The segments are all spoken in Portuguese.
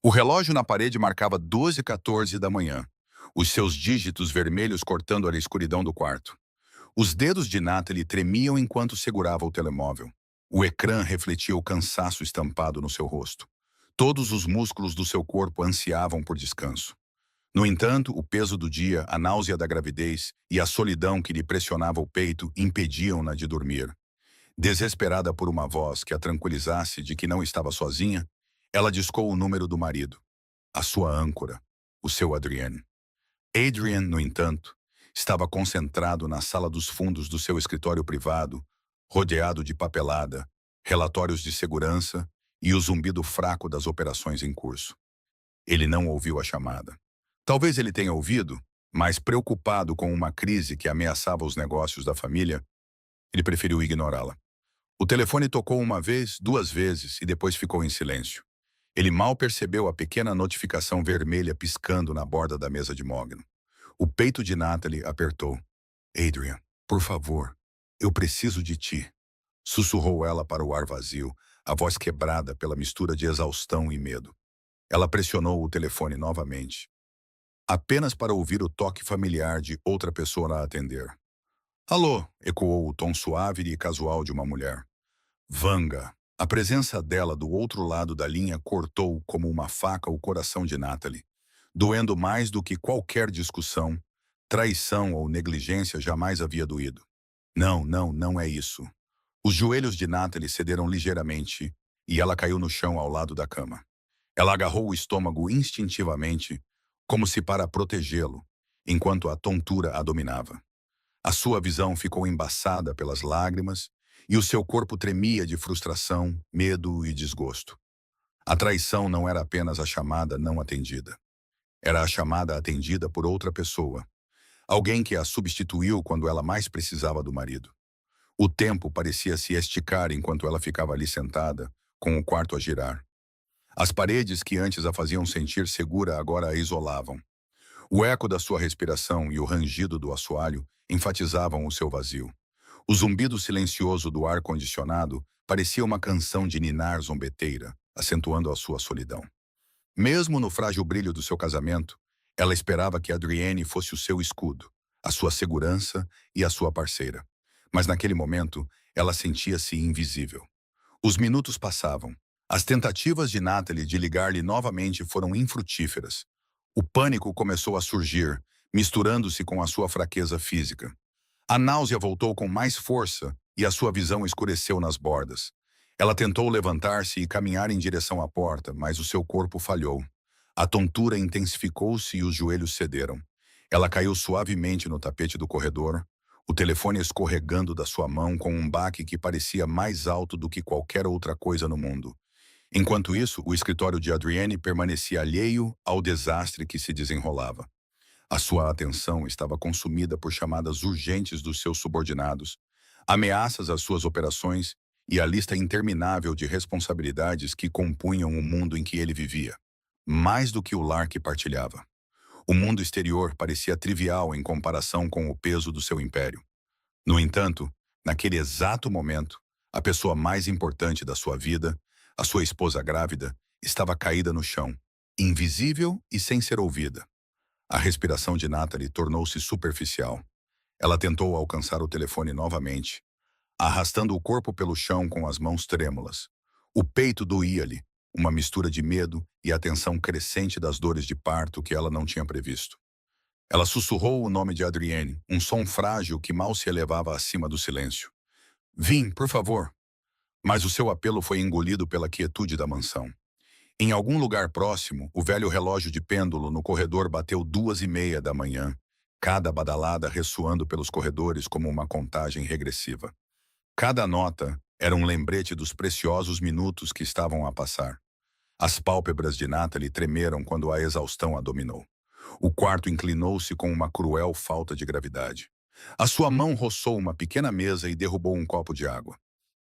O relógio na parede marcava 12h14 da manhã, os seus dígitos vermelhos cortando a escuridão do quarto. Os dedos de Natalie tremiam enquanto segurava o telemóvel. O ecrã refletia o cansaço estampado no seu rosto. Todos os músculos do seu corpo ansiavam por descanso. No entanto, o peso do dia, a náusea da gravidez e a solidão que lhe pressionava o peito impediam-na de dormir. Desesperada por uma voz que a tranquilizasse de que não estava sozinha, ela discou o número do marido, a sua âncora, o seu Adrian. Adrian, no entanto, estava concentrado na sala dos fundos do seu escritório privado, rodeado de papelada, relatórios de segurança e o zumbido fraco das operações em curso. Ele não ouviu a chamada. Talvez ele tenha ouvido, mas preocupado com uma crise que ameaçava os negócios da família, ele preferiu ignorá-la. O telefone tocou uma vez, duas vezes e depois ficou em silêncio. Ele mal percebeu a pequena notificação vermelha piscando na borda da mesa de mogno. O peito de Natalie apertou. Adrian, por favor, eu preciso de ti. Sussurrou ela para o ar vazio, a voz quebrada pela mistura de exaustão e medo. Ela pressionou o telefone novamente, apenas para ouvir o toque familiar de outra pessoa a atender. Alô, ecoou o tom suave e casual de uma mulher. Vanga. A presença dela do outro lado da linha cortou como uma faca o coração de Natalie, doendo mais do que qualquer discussão, traição ou negligência jamais havia doído. Não é isso. Os joelhos de Natalie cederam ligeiramente e ela caiu no chão ao lado da cama. Ela agarrou o estômago instintivamente, como se para protegê-lo, enquanto a tontura a dominava. A sua visão ficou embaçada pelas lágrimas e o seu corpo tremia de frustração, medo e desgosto. A traição não era apenas a chamada não atendida. Era a chamada atendida por outra pessoa. Alguém que a substituiu quando ela mais precisava do marido. O tempo parecia se esticar enquanto ela ficava ali sentada, com o quarto a girar. As paredes que antes a faziam sentir segura agora a isolavam. O eco da sua respiração e o rangido do assoalho enfatizavam o seu vazio. O zumbido silencioso do ar-condicionado parecia uma canção de ninar zombeteira, acentuando a sua solidão. Mesmo no frágil brilho do seu casamento, ela esperava que Adrienne fosse o seu escudo, a sua segurança e a sua parceira. Mas naquele momento, ela sentia-se invisível. Os minutos passavam. As tentativas de Natalie de ligar-lhe novamente foram infrutíferas. O pânico começou a surgir, misturando-se com a sua fraqueza física. A náusea voltou com mais força e a sua visão escureceu nas bordas. Ela tentou levantar-se e caminhar em direção à porta, mas o seu corpo falhou. A tontura intensificou-se e os joelhos cederam. Ela caiu suavemente no tapete do corredor, o telefone escorregando da sua mão com um baque que parecia mais alto do que qualquer outra coisa no mundo. Enquanto isso, o escritório de Adrienne permanecia alheio ao desastre que se desenrolava. A sua atenção estava consumida por chamadas urgentes dos seus subordinados, ameaças às suas operações e a lista interminável de responsabilidades que compunham o mundo em que ele vivia, mais do que o lar que partilhava. O mundo exterior parecia trivial em comparação com o peso do seu império. No entanto, naquele exato momento, a pessoa mais importante da sua vida, a sua esposa grávida, estava caída no chão, invisível e sem ser ouvida. A respiração de Natalie tornou-se superficial. Ela tentou alcançar o telefone novamente, arrastando o corpo pelo chão com as mãos trêmulas. O peito doía-lhe, uma mistura de medo e a tensão crescente das dores de parto que ela não tinha previsto. Ela sussurrou o nome de Adrienne, um som frágil que mal se elevava acima do silêncio. Vim, por favor. Mas o seu apelo foi engolido pela quietude da mansão. Em algum lugar próximo, o velho relógio de pêndulo no corredor bateu 2h30 da manhã, cada badalada ressoando pelos corredores como uma contagem regressiva. Cada nota era um lembrete dos preciosos minutos que estavam a passar. As pálpebras de Natalie tremeram quando a exaustão a dominou. O quarto inclinou-se com uma cruel falta de gravidade. A sua mão roçou uma pequena mesa e derrubou um copo de água.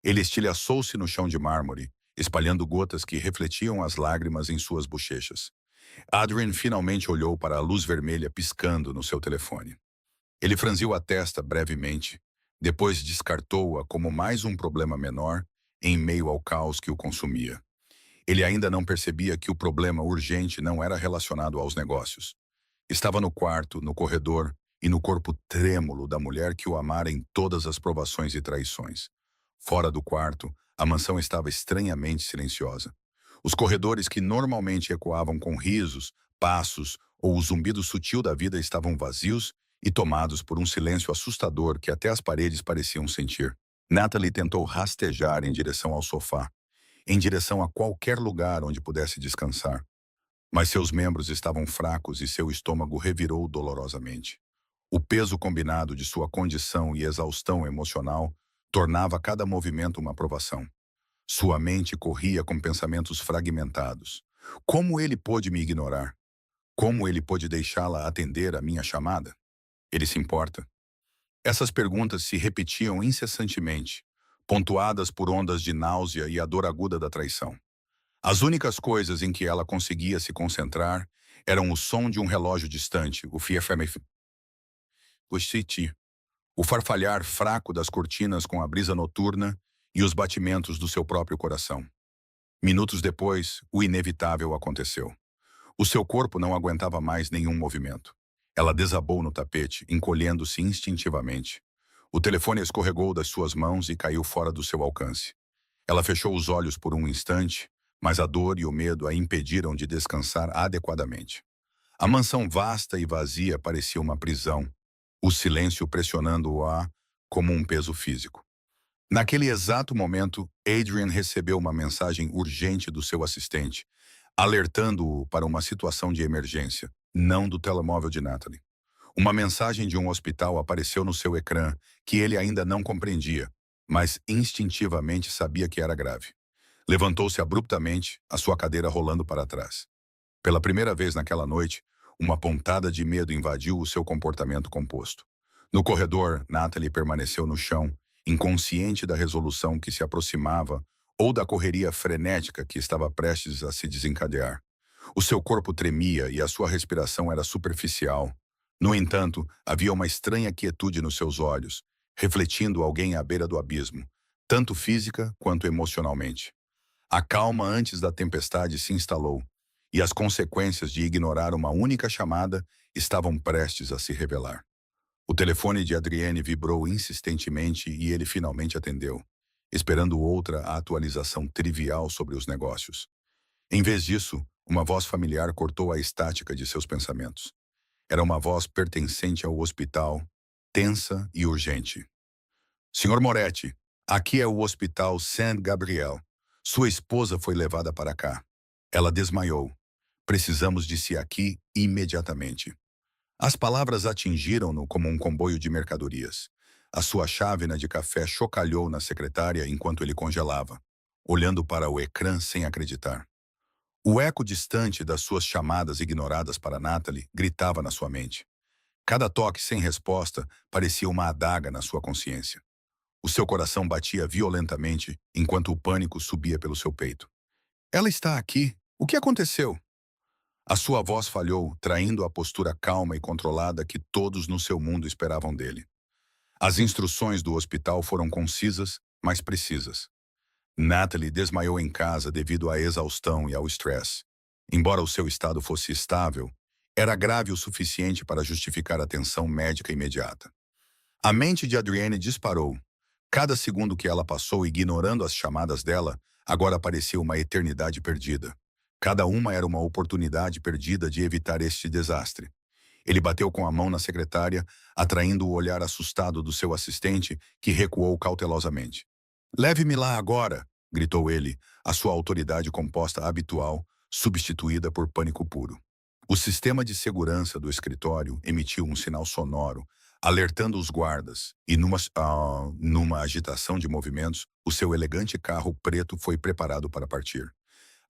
Ele estilhaçou-se no chão de mármore, espalhando gotas que refletiam as lágrimas em suas bochechas. Adrian finalmente olhou para a luz vermelha piscando no seu telefone. Ele franziu a testa brevemente, depois descartou-a como mais um problema menor em meio ao caos que o consumia. Ele ainda não percebia que o problema urgente não era relacionado aos negócios. Estava no quarto, no corredor e no corpo trêmulo da mulher que o amara em todas as provações e traições. Fora do quarto, a mansão estava estranhamente silenciosa. Os corredores que normalmente ecoavam com risos, passos ou o zumbido sutil da vida estavam vazios e tomados por um silêncio assustador que até as paredes pareciam sentir. Natalie tentou rastejar em direção ao sofá, em direção a qualquer lugar onde pudesse descansar. Mas seus membros estavam fracos e seu estômago revirou dolorosamente. O peso combinado de sua condição e exaustão emocional tornava cada movimento uma provação. Sua mente corria com pensamentos fragmentados. Como ele pôde me ignorar? Como ele pôde deixá-la atender a minha chamada? Ele se importa? Essas perguntas se repetiam incessantemente, pontuadas por ondas de náusea e a dor aguda da traição. As únicas coisas em que ela conseguia se concentrar eram o som de um relógio distante, o o farfalhar fraco das cortinas com a brisa noturna e os batimentos do seu próprio coração. Minutos depois, o inevitável aconteceu. O seu corpo não aguentava mais nenhum movimento. Ela desabou no tapete, encolhendo-se instintivamente. O telefone escorregou das suas mãos e caiu fora do seu alcance. Ela fechou os olhos por um instante, mas a dor e o medo a impediram de descansar adequadamente. A mansão vasta e vazia parecia uma prisão, o silêncio pressionando-a como um peso físico. Naquele exato momento, Adrian recebeu uma mensagem urgente do seu assistente, alertando-o para uma situação de emergência, não do telemóvel de Natalie. Uma mensagem de um hospital apareceu no seu ecrã, que ele ainda não compreendia, mas instintivamente sabia que era grave. Levantou-se abruptamente, a sua cadeira rolando para trás. Pela primeira vez naquela noite, uma pontada de medo invadiu o seu comportamento composto. No corredor, Natalie permaneceu no chão, inconsciente da resolução que se aproximava ou da correria frenética que estava prestes a se desencadear. O seu corpo tremia e a sua respiração era superficial. No entanto, havia uma estranha quietude nos seus olhos, refletindo alguém à beira do abismo, tanto física quanto emocionalmente. A calma antes da tempestade se instalou, e as consequências de ignorar uma única chamada estavam prestes a se revelar. O telefone de Adrienne vibrou insistentemente e ele finalmente atendeu, esperando outra atualização trivial sobre os negócios. Em vez disso, uma voz familiar cortou a estática de seus pensamentos. Era uma voz pertencente ao hospital, tensa e urgente. Senhor Moretti, aqui é o Hospital Saint-Gabriel. Sua esposa foi levada para cá. Ela desmaiou. Precisamos de si aqui imediatamente. As palavras atingiram-no como um comboio de mercadorias. A sua chávena de café chocalhou na secretária enquanto ele congelava, olhando para o ecrã sem acreditar. O eco distante das suas chamadas ignoradas para Natalie gritava na sua mente. Cada toque sem resposta parecia uma adaga na sua consciência. O seu coração batia violentamente enquanto o pânico subia pelo seu peito. Ela está aqui. O que aconteceu? A sua voz falhou, traindo a postura calma e controlada que todos no seu mundo esperavam dele. As instruções do hospital foram concisas, mas precisas. Natalie desmaiou em casa devido à exaustão e ao estresse. Embora o seu estado fosse estável, era grave o suficiente para justificar atenção médica imediata. A mente de Adrienne disparou. Cada segundo que ela passou ignorando as chamadas dela, agora parecia uma eternidade perdida. Cada uma era uma oportunidade perdida de evitar este desastre. Ele bateu com a mão na secretária, atraindo o olhar assustado do seu assistente, que recuou cautelosamente. "Leve-me lá agora!" gritou ele, a sua autoridade composta habitual, substituída por pânico puro. O sistema de segurança do escritório emitiu um sinal sonoro, alertando os guardas, e numa agitação de movimentos, o seu elegante carro preto foi preparado para partir.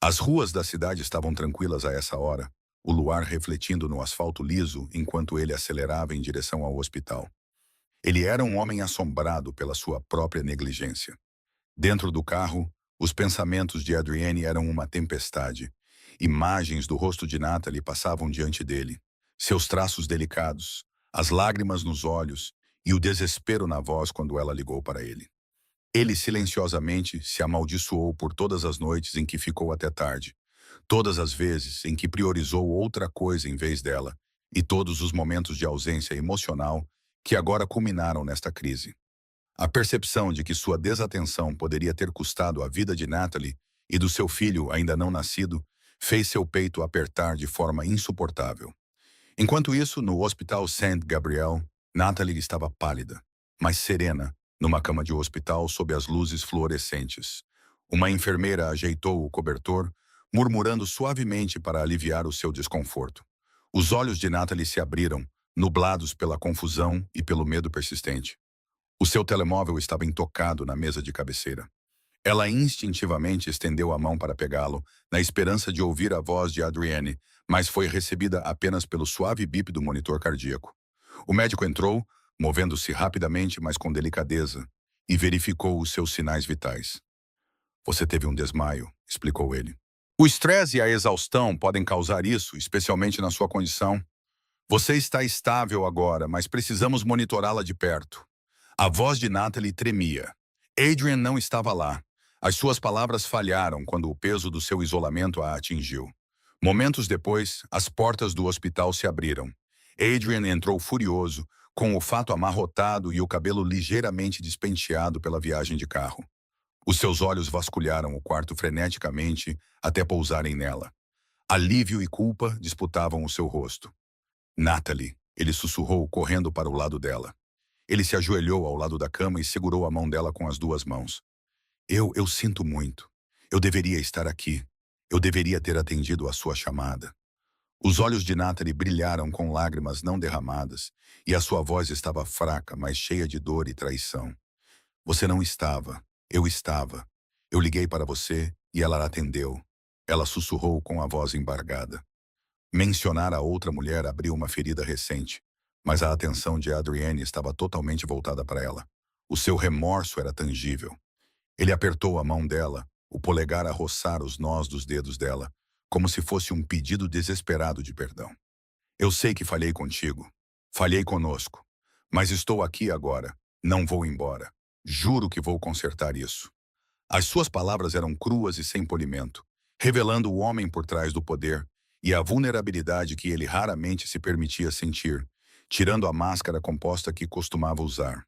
As ruas da cidade estavam tranquilas a essa hora, o luar refletindo no asfalto liso enquanto ele acelerava em direção ao hospital. Ele era um homem assombrado pela sua própria negligência. Dentro do carro, os pensamentos de Adrienne eram uma tempestade. Imagens do rosto de Natalie passavam diante dele. Seus traços delicados, as lágrimas nos olhos e o desespero na voz quando ela ligou para ele. Ele silenciosamente se amaldiçoou por todas as noites em que ficou até tarde, todas as vezes em que priorizou outra coisa em vez dela, e todos os momentos de ausência emocional que agora culminaram nesta crise. A percepção de que sua desatenção poderia ter custado a vida de Natalie e do seu filho ainda não nascido fez seu peito apertar de forma insuportável. Enquanto isso, no Hospital Saint Gabriel, Natalie estava pálida, mas serena, numa cama de hospital sob as luzes fluorescentes. Uma enfermeira ajeitou o cobertor, murmurando suavemente para aliviar o seu desconforto. Os olhos de Natalie se abriram, nublados pela confusão e pelo medo persistente. O seu telemóvel estava intocado na mesa de cabeceira. Ela instintivamente estendeu a mão para pegá-lo, na esperança de ouvir a voz de Adrienne, mas foi recebida apenas pelo suave bip do monitor cardíaco. O médico entrou, movendo-se rapidamente, mas com delicadeza, e verificou os seus sinais vitais. Você teve um desmaio, explicou ele. O estresse e a exaustão podem causar isso, especialmente na sua condição. Você está estável agora, mas precisamos monitorá-la de perto. A voz de Natalie tremia. Adrian não estava lá. As suas palavras falharam quando o peso do seu isolamento a atingiu. Momentos depois, as portas do hospital se abriram. Adrian entrou furioso, com o fato amarrotado e o cabelo ligeiramente despenteado pela viagem de carro. Os seus olhos vasculharam o quarto freneticamente até pousarem nela. Alívio e culpa disputavam o seu rosto. Natalie, ele sussurrou, correndo para o lado dela. Ele se ajoelhou ao lado da cama e segurou a mão dela com as duas mãos. Eu sinto muito. Eu deveria estar aqui. Eu deveria ter atendido a sua chamada. Os olhos de Natalie brilharam com lágrimas não derramadas, e a sua voz estava fraca, mas cheia de dor e traição. Você não estava. Eu estava. Eu liguei para você e ela atendeu. Ela sussurrou com a voz embargada. Mencionar a outra mulher abriu uma ferida recente, mas a atenção de Adrienne estava totalmente voltada para ela. O seu remorso era tangível. Ele apertou a mão dela, o polegar a roçar os nós dos dedos dela, como se fosse um pedido desesperado de perdão. Eu sei que falhei contigo. Falhei conosco. Mas estou aqui agora. Não vou embora. Juro que vou consertar isso. As suas palavras eram cruas e sem polimento, revelando o homem por trás do poder e a vulnerabilidade que ele raramente se permitia sentir, tirando a máscara composta que costumava usar.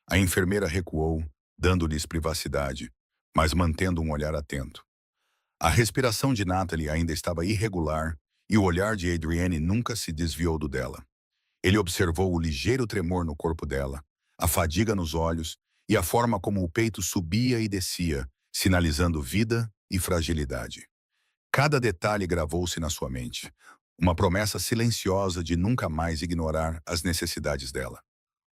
A enfermeira recuou, dando-lhes privacidade, mas mantendo um olhar atento. A respiração de Natalie ainda estava irregular e o olhar de Adrienne nunca se desviou do dela. Ele observou o ligeiro tremor no corpo dela, a fadiga nos olhos e a forma como o peito subia e descia, sinalizando vida e fragilidade. Cada detalhe gravou-se na sua mente, uma promessa silenciosa de nunca mais ignorar as necessidades dela.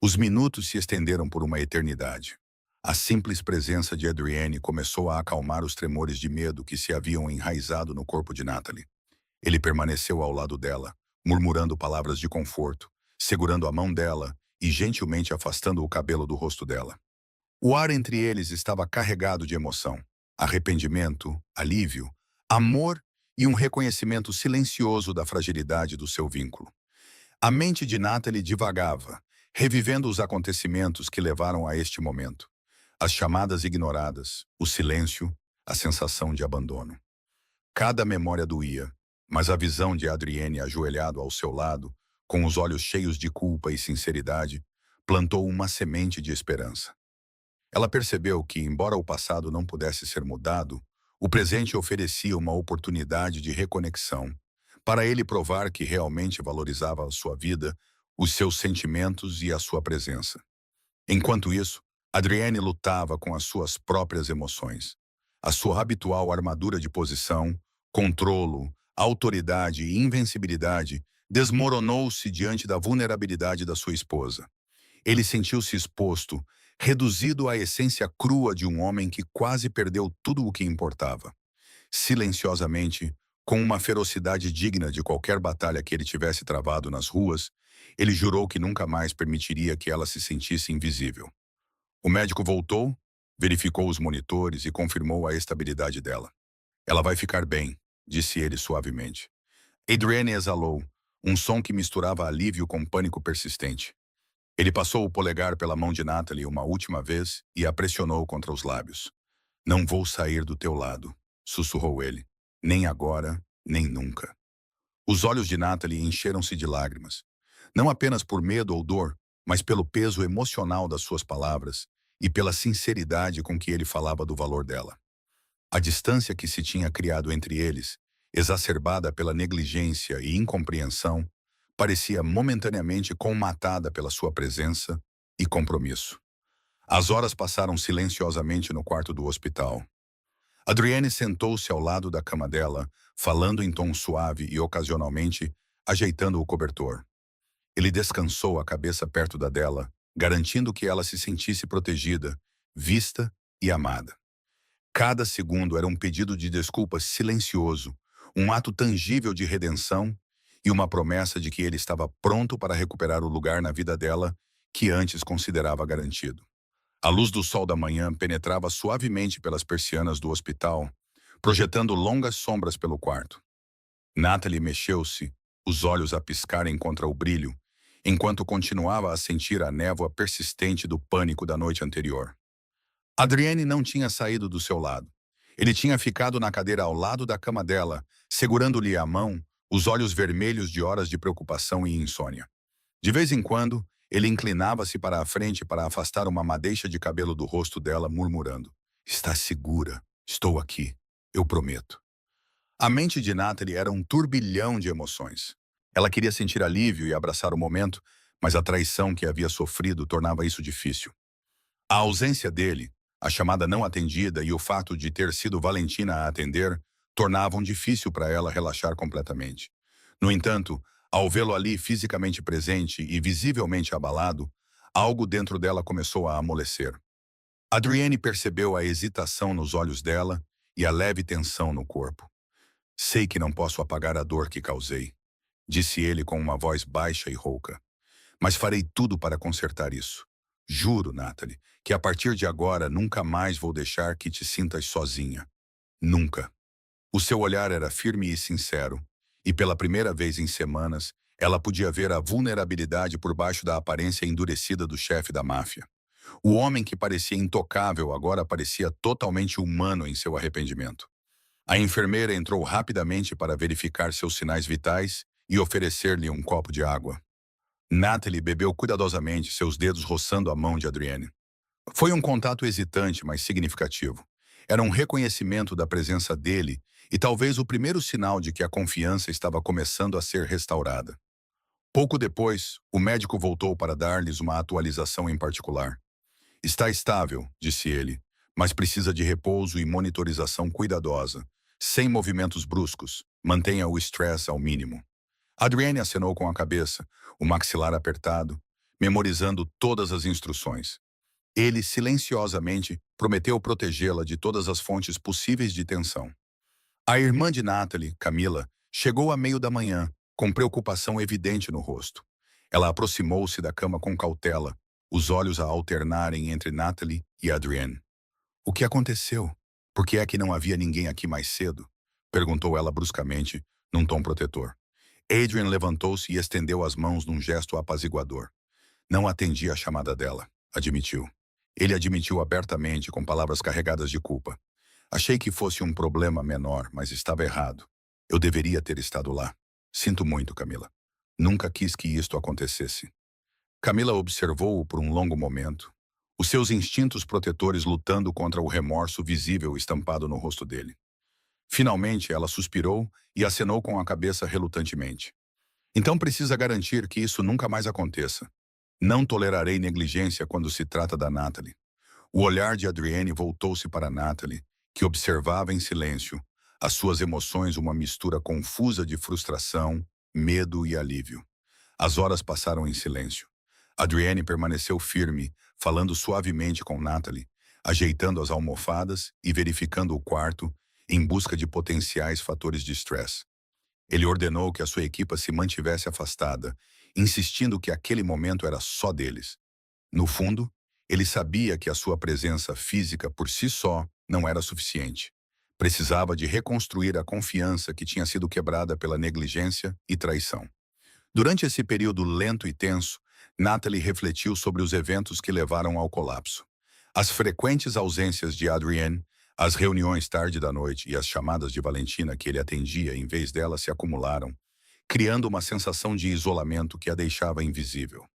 Os minutos se estenderam por uma eternidade. A simples presença de Adrienne começou a acalmar os tremores de medo que se haviam enraizado no corpo de Natalie. Ele permaneceu ao lado dela, murmurando palavras de conforto, segurando a mão dela e gentilmente afastando o cabelo do rosto dela. O ar entre eles estava carregado de emoção, arrependimento, alívio, amor e um reconhecimento silencioso da fragilidade do seu vínculo. A mente de Natalie divagava, revivendo os acontecimentos que levaram a este momento. As chamadas ignoradas, o silêncio, a sensação de abandono. Cada memória doía, mas a visão de Adrienne ajoelhado ao seu lado, com os olhos cheios de culpa e sinceridade, plantou uma semente de esperança. Ela percebeu que, embora o passado não pudesse ser mudado, o presente oferecia uma oportunidade de reconexão, para ele provar que realmente valorizava a sua vida, os seus sentimentos e a sua presença. Enquanto isso, Adrienne lutava com as suas próprias emoções. A sua habitual armadura de posição, controlo, autoridade e invencibilidade desmoronou-se diante da vulnerabilidade da sua esposa. Ele sentiu-se exposto, reduzido à essência crua de um homem que quase perdeu tudo o que importava. Silenciosamente, com uma ferocidade digna de qualquer batalha que ele tivesse travado nas ruas, ele jurou que nunca mais permitiria que ela se sentisse invisível. O médico voltou, verificou os monitores e confirmou a estabilidade dela. Ela vai ficar bem, disse ele suavemente. Adrienne exalou, um som que misturava alívio com pânico persistente. Ele passou o polegar pela mão de Natalie uma última vez e a pressionou contra os lábios. Não vou sair do teu lado, sussurrou ele. Nem agora, nem nunca. Os olhos de Natalie encheram-se de lágrimas. Não apenas por medo ou dor, mas pelo peso emocional das suas palavras e pela sinceridade com que ele falava do valor dela. A distância que se tinha criado entre eles, exacerbada pela negligência e incompreensão, parecia momentaneamente colmatada pela sua presença e compromisso. As horas passaram silenciosamente no quarto do hospital. Adrienne sentou-se ao lado da cama dela, falando em tom suave e, ocasionalmente, ajeitando o cobertor. Ele descansou a cabeça perto da dela, garantindo que ela se sentisse protegida, vista e amada. Cada segundo era um pedido de desculpas silencioso, um ato tangível de redenção e uma promessa de que ele estava pronto para recuperar o lugar na vida dela que antes considerava garantido. A luz do sol da manhã penetrava suavemente pelas persianas do hospital, projetando longas sombras pelo quarto. Natalie mexeu-se, os olhos a piscarem contra o brilho, enquanto continuava a sentir a névoa persistente do pânico da noite anterior. Adrienne não tinha saído do seu lado. Ele tinha ficado na cadeira ao lado da cama dela, segurando-lhe a mão, os olhos vermelhos de horas de preocupação e insônia. De vez em quando, ele inclinava-se para a frente para afastar uma madeixa de cabelo do rosto dela, murmurando: Está segura, estou aqui, eu prometo. A mente de Natalie era um turbilhão de emoções. Ela queria sentir alívio e abraçar o momento, mas a traição que havia sofrido tornava isso difícil. A ausência dele, a chamada não atendida e o fato de ter sido Valentina a atender tornavam difícil para ela relaxar completamente. No entanto, ao vê-lo ali fisicamente presente e visivelmente abalado, algo dentro dela começou a amolecer. Adrienne percebeu a hesitação nos olhos dela e a leve tensão no corpo. Sei que não posso apagar a dor que causei, disse ele com uma voz baixa e rouca. Mas farei tudo para consertar isso. Juro, Natalie, que a partir de agora nunca mais vou deixar que te sintas sozinha. Nunca. O seu olhar era firme e sincero, e pela primeira vez em semanas, ela podia ver a vulnerabilidade por baixo da aparência endurecida do chefe da máfia. O homem que parecia intocável agora parecia totalmente humano em seu arrependimento. A enfermeira entrou rapidamente para verificar seus sinais vitais e oferecer-lhe um copo de água. Natalie bebeu cuidadosamente, seus dedos roçando a mão de Adrienne. Foi um contato hesitante, mas significativo. Era um reconhecimento da presença dele e talvez o primeiro sinal de que a confiança estava começando a ser restaurada. Pouco depois, o médico voltou para dar-lhes uma atualização em particular. Está estável, disse ele, mas precisa de repouso e monitorização cuidadosa, sem movimentos bruscos. Mantenha o estresse ao mínimo. Adrienne acenou com a cabeça, o maxilar apertado, memorizando todas as instruções. Ele, silenciosamente, prometeu protegê-la de todas as fontes possíveis de tensão. A irmã de Natalie, Camila, chegou a meio da manhã, com preocupação evidente no rosto. Ela aproximou-se da cama com cautela, os olhos a alternarem entre Natalie e Adrienne. O que aconteceu? Por que é que não havia ninguém aqui mais cedo? Perguntou ela bruscamente, num tom protetor. Adrian levantou-se e estendeu as mãos num gesto apaziguador. Não atendi à chamada dela, admitiu. Ele admitiu abertamente, com palavras carregadas de culpa. Achei que fosse um problema menor, mas estava errado. Eu deveria ter estado lá. Sinto muito, Camila. Nunca quis que isto acontecesse. Camila observou-o por um longo momento, os seus instintos protetores lutando contra o remorso visível estampado no rosto dele. Finalmente, ela suspirou e acenou com a cabeça relutantemente. Então precisa garantir que isso nunca mais aconteça. Não tolerarei negligência quando se trata da Natalie. O olhar de Adrienne voltou-se para Natalie, que observava em silêncio, as suas emoções uma mistura confusa de frustração, medo e alívio. As horas passaram em silêncio. Adrienne permaneceu firme, falando suavemente com Natalie, ajeitando as almofadas e verificando o quarto em busca de potenciais fatores de estresse. Ele ordenou que a sua equipa se mantivesse afastada, insistindo que aquele momento era só deles. No fundo, ele sabia que a sua presença física por si só não era suficiente. Precisava de reconstruir a confiança que tinha sido quebrada pela negligência e traição. Durante esse período lento e tenso, Natalie refletiu sobre os eventos que levaram ao colapso. As frequentes ausências de Adrienne, as reuniões tarde da noite e as chamadas de Valentina que ele atendia em vez dela se acumularam, criando uma sensação de isolamento que a deixava invisível.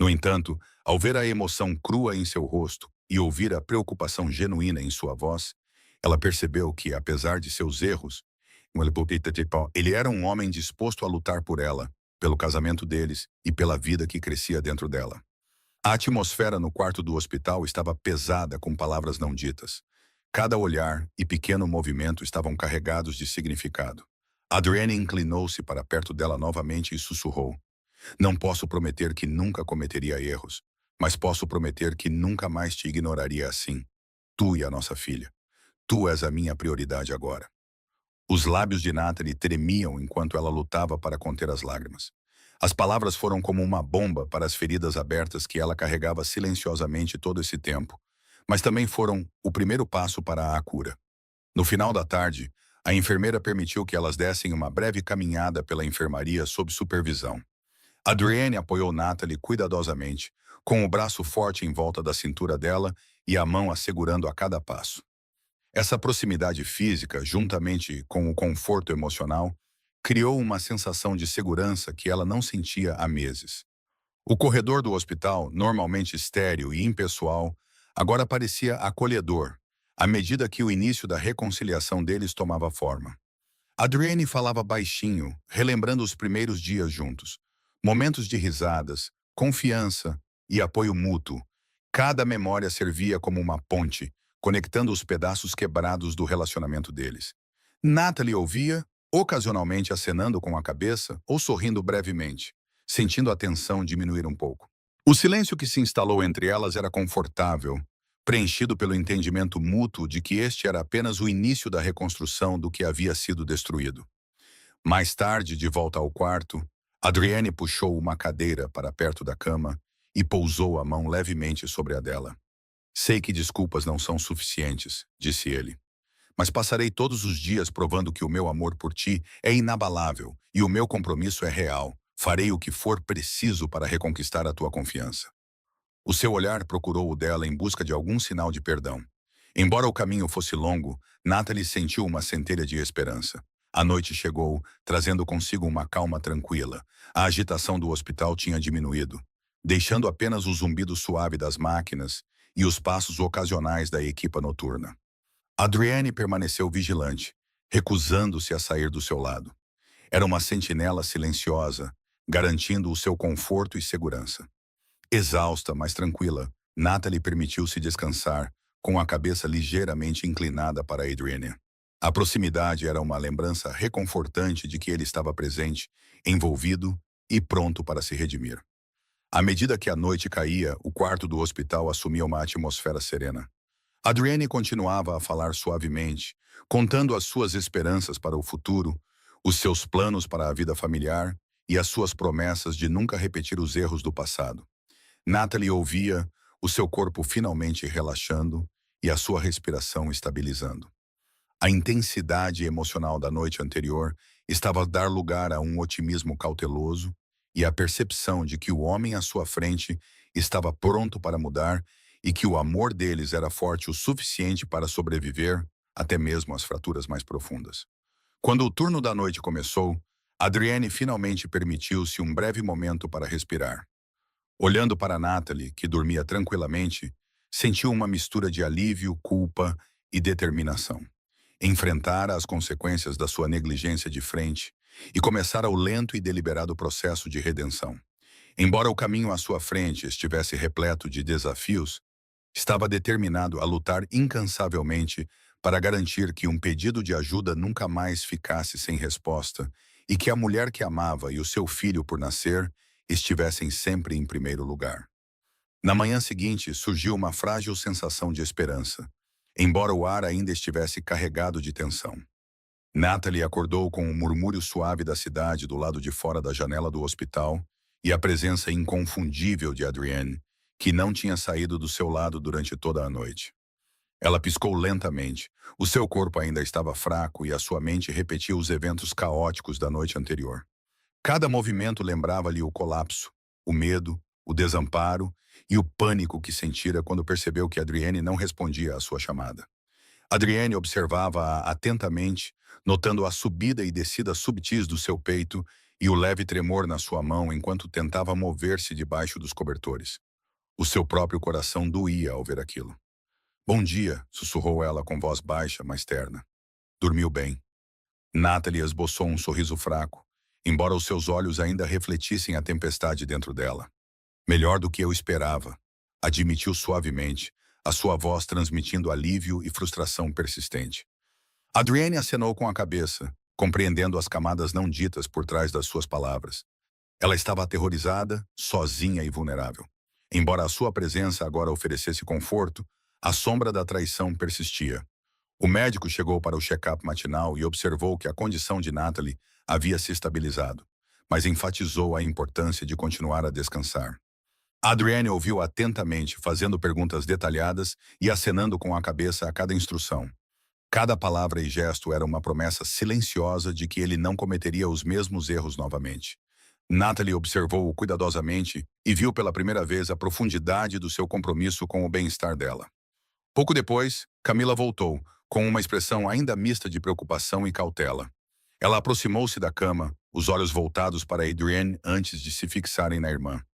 No entanto, ao ver a emoção crua em seu rosto e ouvir a preocupação genuína em sua voz, ela percebeu que, apesar de seus erros, ele era um homem disposto a lutar por ela, pelo casamento deles e pela vida que crescia dentro dela. A atmosfera no quarto do hospital estava pesada com palavras não ditas. Cada olhar e pequeno movimento estavam carregados de significado. Adrienne inclinou-se para perto dela novamente e sussurrou: "Não posso prometer que nunca cometeria erros, mas posso prometer que nunca mais te ignoraria assim. Tu e a nossa filha. Tu és a minha prioridade agora." Os lábios de Natalie tremiam enquanto ela lutava para conter as lágrimas. As palavras foram como uma bomba para as feridas abertas que ela carregava silenciosamente todo esse tempo, mas também foram o primeiro passo para a cura. No final da tarde, a enfermeira permitiu que elas dessem uma breve caminhada pela enfermaria sob supervisão. Adrienne apoiou Natalie cuidadosamente, com o braço forte em volta da cintura dela e a mão a segurando a cada passo. Essa proximidade física, juntamente com o conforto emocional, criou uma sensação de segurança que ela não sentia há meses. O corredor do hospital, normalmente estéril e impessoal, agora parecia acolhedor, à medida que o início da reconciliação deles tomava forma. Adrienne falava baixinho, relembrando os primeiros dias juntos. Momentos de risadas, confiança e apoio mútuo. Cada memória servia como uma ponte, conectando os pedaços quebrados do relacionamento deles. Natalie ouvia, ocasionalmente acenando com a cabeça ou sorrindo brevemente, sentindo a tensão diminuir um pouco. O silêncio que se instalou entre elas era confortável, preenchido pelo entendimento mútuo de que este era apenas o início da reconstrução do que havia sido destruído. Mais tarde, de volta ao quarto, Adrienne puxou uma cadeira para perto da cama e pousou a mão levemente sobre a dela. "Sei que desculpas não são suficientes", disse ele, "mas passarei todos os dias provando que o meu amor por ti é inabalável e o meu compromisso é real. Farei o que for preciso para reconquistar a tua confiança." O seu olhar procurou o dela em busca de algum sinal de perdão. Embora o caminho fosse longo, Natalie sentiu uma centelha de esperança. A noite chegou, trazendo consigo uma calma tranquila. A agitação do hospital tinha diminuído, deixando apenas o zumbido suave das máquinas e os passos ocasionais da equipa noturna. Adrienne permaneceu vigilante, recusando-se a sair do seu lado. Era uma sentinela silenciosa, garantindo o seu conforto e segurança. Exausta, mas tranquila, Natalie permitiu-se descansar, com a cabeça ligeiramente inclinada para Adrienne. A proximidade era uma lembrança reconfortante de que ele estava presente, envolvido e pronto para se redimir. À medida que a noite caía, o quarto do hospital assumia uma atmosfera serena. Adrienne continuava a falar suavemente, contando as suas esperanças para o futuro, os seus planos para a vida familiar e as suas promessas de nunca repetir os erros do passado. Natalie ouvia, o seu corpo finalmente relaxando e a sua respiração estabilizando. A intensidade emocional da noite anterior estava a dar lugar a um otimismo cauteloso e a percepção de que o homem à sua frente estava pronto para mudar e que o amor deles era forte o suficiente para sobreviver até mesmo às fraturas mais profundas. Quando o turno da noite começou, Adrienne finalmente permitiu-se um breve momento para respirar. Olhando para Natalie, que dormia tranquilamente, sentiu uma mistura de alívio, culpa e determinação. Enfrentara as consequências da sua negligência de frente e começara o lento e deliberado processo de redenção. Embora o caminho à sua frente estivesse repleto de desafios, estava determinado a lutar incansavelmente para garantir que um pedido de ajuda nunca mais ficasse sem resposta e que a mulher que amava e o seu filho por nascer estivessem sempre em primeiro lugar. Na manhã seguinte, surgiu uma frágil sensação de esperança, embora o ar ainda estivesse carregado de tensão. Natalie acordou com o murmúrio suave da cidade do lado de fora da janela do hospital e a presença inconfundível de Adrienne, que não tinha saído do seu lado durante toda a noite. Ela piscou lentamente. O seu corpo ainda estava fraco e a sua mente repetia os eventos caóticos da noite anterior. Cada movimento lembrava-lhe o colapso, o medo, o desamparo e o pânico que sentira quando percebeu que Adrienne não respondia à sua chamada. Adrienne observava-a atentamente, notando a subida e descida subtis do seu peito e o leve tremor na sua mão enquanto tentava mover-se debaixo dos cobertores. O seu próprio coração doía ao ver aquilo. Bom dia, sussurrou ela com voz baixa, mas terna. Dormiu bem. Natalie esboçou um sorriso fraco, embora os seus olhos ainda refletissem a tempestade dentro dela. Melhor do que eu esperava, admitiu suavemente, a sua voz transmitindo alívio e frustração persistente. Adrienne acenou com a cabeça, compreendendo as camadas não ditas por trás das suas palavras. Ela estava aterrorizada, sozinha e vulnerável. Embora a sua presença agora oferecesse conforto, a sombra da traição persistia. O médico chegou para o check-up matinal e observou que a condição de Natalie havia se estabilizado, mas enfatizou a importância de continuar a descansar. Adrienne ouviu atentamente, fazendo perguntas detalhadas e acenando com a cabeça a cada instrução. Cada palavra e gesto era uma promessa silenciosa de que ele não cometeria os mesmos erros novamente. Natalie observou-o cuidadosamente e viu pela primeira vez a profundidade do seu compromisso com o bem-estar dela. Pouco depois, Camila voltou, com uma expressão ainda mista de preocupação e cautela. Ela aproximou-se da cama, os olhos voltados para Adrienne antes de se fixarem na irmã.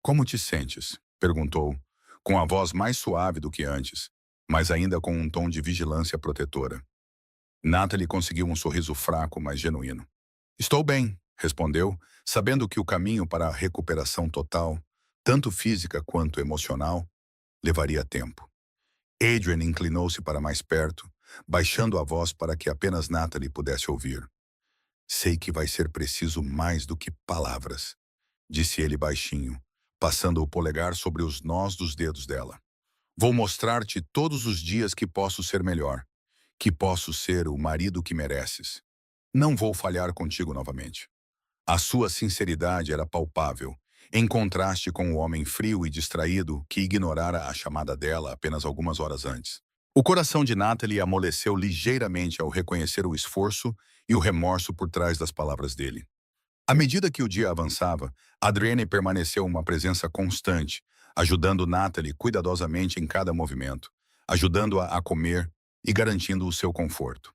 Como te sentes? Perguntou, com a voz mais suave do que antes, mas ainda com um tom de vigilância protetora. Natalie conseguiu um sorriso fraco, mas genuíno. Estou bem, respondeu, sabendo que o caminho para a recuperação total, tanto física quanto emocional, levaria tempo. Adrian inclinou-se para mais perto, baixando a voz para que apenas Natalie pudesse ouvir. Sei que vai ser preciso mais do que palavras, disse ele baixinho, passando o polegar sobre os nós dos dedos dela. Vou mostrar-te todos os dias que posso ser melhor, que posso ser o marido que mereces. Não vou falhar contigo novamente. A sua sinceridade era palpável, em contraste com o homem frio e distraído que ignorara a chamada dela apenas algumas horas antes. O coração de Natalie amoleceu ligeiramente ao reconhecer o esforço e o remorso por trás das palavras dele. À medida que o dia avançava, Adrienne permaneceu uma presença constante, ajudando Natalie cuidadosamente em cada movimento, ajudando-a a comer e garantindo o seu conforto.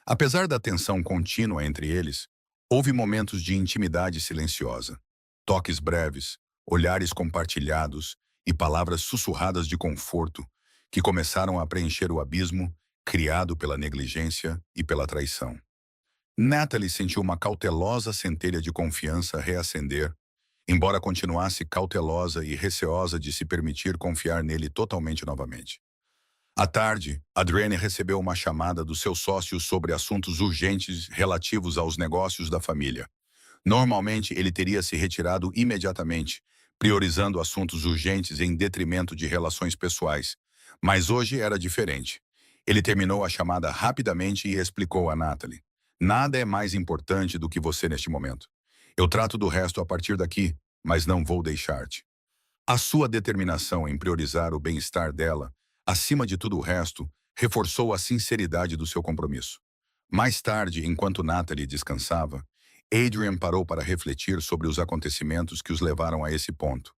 Apesar da tensão contínua entre eles, houve momentos de intimidade silenciosa, toques breves, olhares compartilhados e palavras sussurradas de conforto que começaram a preencher o abismo criado pela negligência e pela traição. Natalie sentiu uma cautelosa centelha de confiança reacender, embora continuasse cautelosa e receosa de se permitir confiar nele totalmente novamente. À tarde, Adrienne recebeu uma chamada do seu sócio sobre assuntos urgentes relativos aos negócios da família. Normalmente, ele teria se retirado imediatamente, priorizando assuntos urgentes em detrimento de relações pessoais. Mas hoje era diferente. Ele terminou a chamada rapidamente e explicou a Natalie. Nada é mais importante do que você neste momento. Eu trato do resto a partir daqui, mas não vou deixar-te. A sua determinação em priorizar o bem-estar dela, acima de tudo o resto, reforçou a sinceridade do seu compromisso. Mais tarde, enquanto Natalie descansava, Adrian parou para refletir sobre os acontecimentos que os levaram a esse ponto.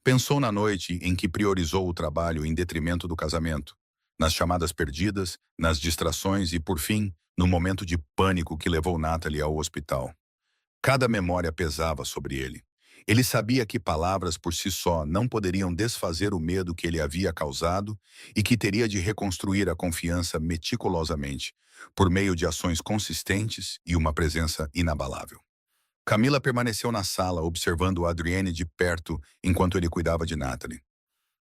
Pensou na noite em que priorizou o trabalho em detrimento do casamento, nas chamadas perdidas, nas distrações e, por fim, no momento de pânico que levou Natalie ao hospital. Cada memória pesava sobre ele. Ele sabia que palavras por si só não poderiam desfazer o medo que ele havia causado e que teria de reconstruir a confiança meticulosamente, por meio de ações consistentes e uma presença inabalável. Camila permaneceu na sala, observando Adrienne de perto enquanto ele cuidava de Natalie.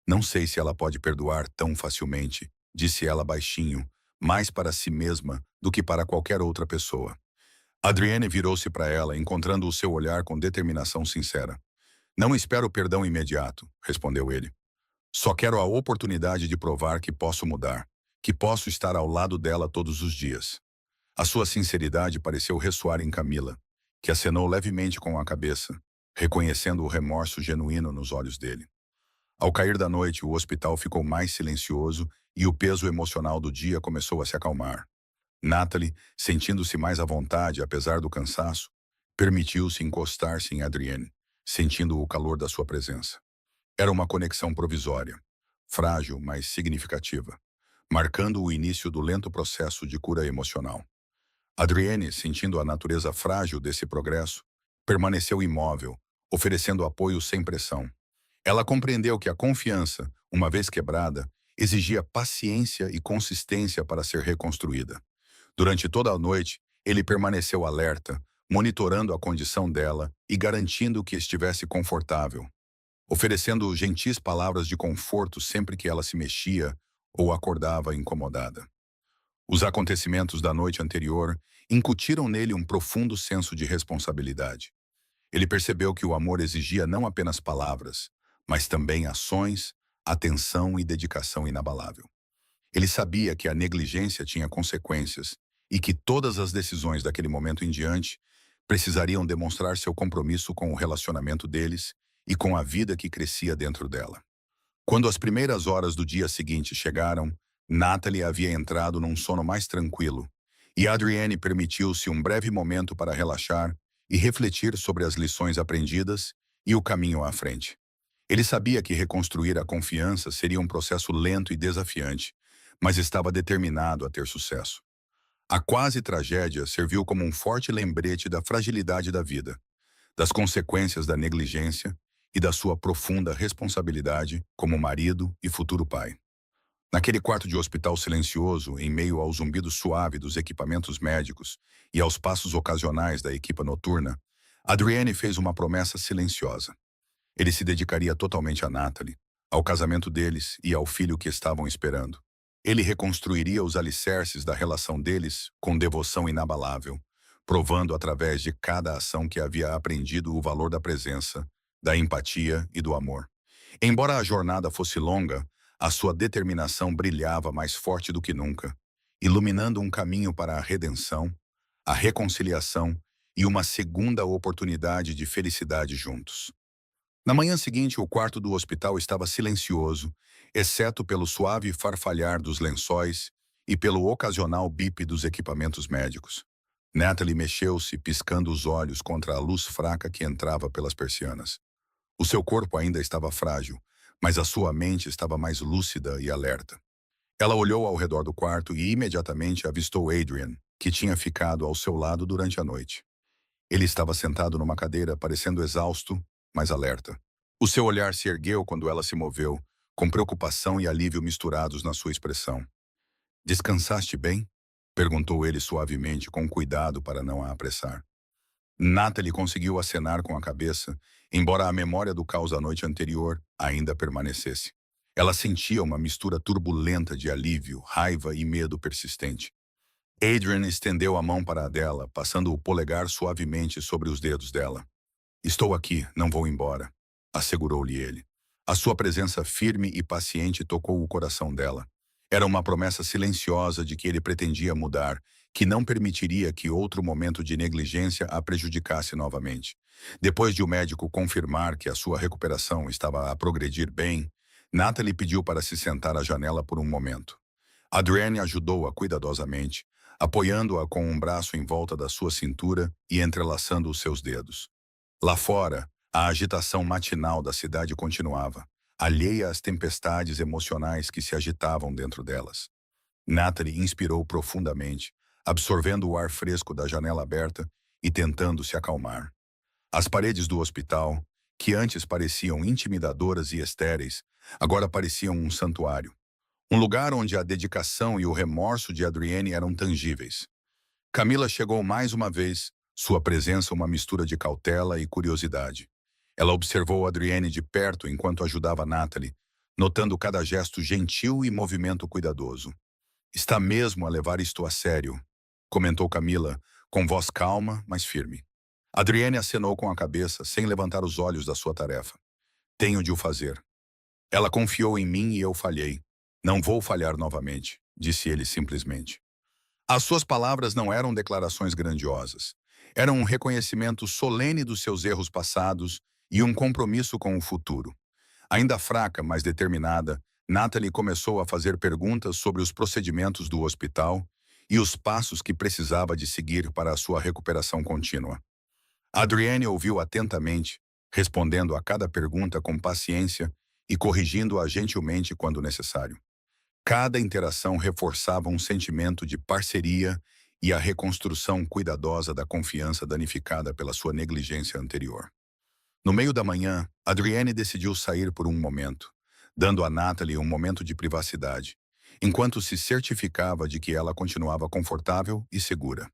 Não sei se ela pode perdoar tão facilmente, disse ela baixinho, mais para si mesma do que para qualquer outra pessoa. Adrienne virou-se para ela, encontrando o seu olhar com determinação sincera. Não espero perdão imediato, respondeu ele. Só quero a oportunidade de provar que posso mudar, que posso estar ao lado dela todos os dias. A sua sinceridade pareceu ressoar em Camila, que acenou levemente com a cabeça, reconhecendo o remorso genuíno nos olhos dele. Ao cair da noite, o hospital ficou mais silencioso e o peso emocional do dia começou a se acalmar. Natalie, sentindo-se mais à vontade apesar do cansaço, permitiu-se encostar-se em Adrienne, sentindo o calor da sua presença. Era uma conexão provisória, frágil, mas significativa, marcando o início do lento processo de cura emocional. Adrienne, sentindo a natureza frágil desse progresso, permaneceu imóvel, oferecendo apoio sem pressão. Ela compreendeu que a confiança, uma vez quebrada, exigia paciência e consistência para ser reconstruída. Durante toda a noite, ele permaneceu alerta, monitorando a condição dela e garantindo que estivesse confortável, oferecendo gentis palavras de conforto sempre que ela se mexia ou acordava incomodada. Os acontecimentos da noite anterior incutiram nele um profundo senso de responsabilidade. Ele percebeu que o amor exigia não apenas palavras, mas também ações, atenção e dedicação inabalável. Ele sabia que a negligência tinha consequências e que todas as decisões daquele momento em diante precisariam demonstrar seu compromisso com o relacionamento deles e com a vida que crescia dentro dela. Quando as primeiras horas do dia seguinte chegaram, Natalie havia entrado num sono mais tranquilo, e Adrienne permitiu-se um breve momento para relaxar e refletir sobre as lições aprendidas e o caminho à frente. Ele sabia que reconstruir a confiança seria um processo lento e desafiante, mas estava determinado a ter sucesso. A quase tragédia serviu como um forte lembrete da fragilidade da vida, das consequências da negligência e da sua profunda responsabilidade como marido e futuro pai. Naquele quarto de hospital silencioso, em meio ao zumbido suave dos equipamentos médicos e aos passos ocasionais da equipa noturna, Adrienne fez uma promessa silenciosa. Ele se dedicaria totalmente a Natalie, ao casamento deles e ao filho que estavam esperando. Ele reconstruiria os alicerces da relação deles com devoção inabalável, provando através de cada ação que havia aprendido o valor da presença, da empatia e do amor. Embora a jornada fosse longa, a sua determinação brilhava mais forte do que nunca, iluminando um caminho para a redenção, a reconciliação e uma segunda oportunidade de felicidade juntos. Na manhã seguinte, o quarto do hospital estava silencioso, exceto pelo suave farfalhar dos lençóis e pelo ocasional bip dos equipamentos médicos. Natalie mexeu-se, piscando os olhos contra a luz fraca que entrava pelas persianas. O seu corpo ainda estava frágil, mas a sua mente estava mais lúcida e alerta. Ela olhou ao redor do quarto e imediatamente avistou Adrian, que tinha ficado ao seu lado durante a noite. Ele estava sentado numa cadeira, parecendo exausto, mas alerta. O seu olhar se ergueu quando ela se moveu, com preocupação e alívio misturados na sua expressão. "Descansaste bem?" perguntou ele suavemente, com cuidado para não a apressar. Natalie conseguiu acenar com a cabeça, embora a memória do caos da noite anterior ainda permanecesse. Ela sentia uma mistura turbulenta de alívio, raiva e medo persistente. Adrian estendeu a mão para a dela, passando o polegar suavemente sobre os dedos dela. "Estou aqui, não vou embora", assegurou-lhe ele. A sua presença firme e paciente tocou o coração dela. Era uma promessa silenciosa de que ele pretendia mudar, que não permitiria que outro momento de negligência a prejudicasse novamente. Depois de o médico confirmar que a sua recuperação estava a progredir bem, Natalie pediu para se sentar à janela por um momento. Adrienne ajudou-a cuidadosamente, apoiando-a com um braço em volta da sua cintura e entrelaçando os seus dedos. Lá fora, a agitação matinal da cidade continuava, alheia às tempestades emocionais que se agitavam dentro delas. Natalie inspirou profundamente, absorvendo o ar fresco da janela aberta e tentando se acalmar. As paredes do hospital, que antes pareciam intimidadoras e estéreis, agora pareciam um santuário. Um lugar onde a dedicação e o remorso de Adrienne eram tangíveis. Camila chegou mais uma vez, sua presença uma mistura de cautela e curiosidade. Ela observou Adrienne de perto enquanto ajudava Natalie, notando cada gesto gentil e movimento cuidadoso. "Está mesmo a levar isto a sério", comentou Camila, com voz calma, mas firme. Adrienne acenou com a cabeça, sem levantar os olhos da sua tarefa. "Tenho de o fazer. Ela confiou em mim e eu falhei. Não vou falhar novamente", disse ele simplesmente. As suas palavras não eram declarações grandiosas. Eram um reconhecimento solene dos seus erros passados e um compromisso com o futuro. Ainda fraca, mas determinada, Natalie começou a fazer perguntas sobre os procedimentos do hospital e os passos que precisava de seguir para a sua recuperação contínua. Adrienne ouviu atentamente, respondendo a cada pergunta com paciência e corrigindo-a gentilmente quando necessário. Cada interação reforçava um sentimento de parceria e a reconstrução cuidadosa da confiança danificada pela sua negligência anterior. No meio da manhã, Adrienne decidiu sair por um momento, dando a Natalie um momento de privacidade, enquanto se certificava de que ela continuava confortável e segura.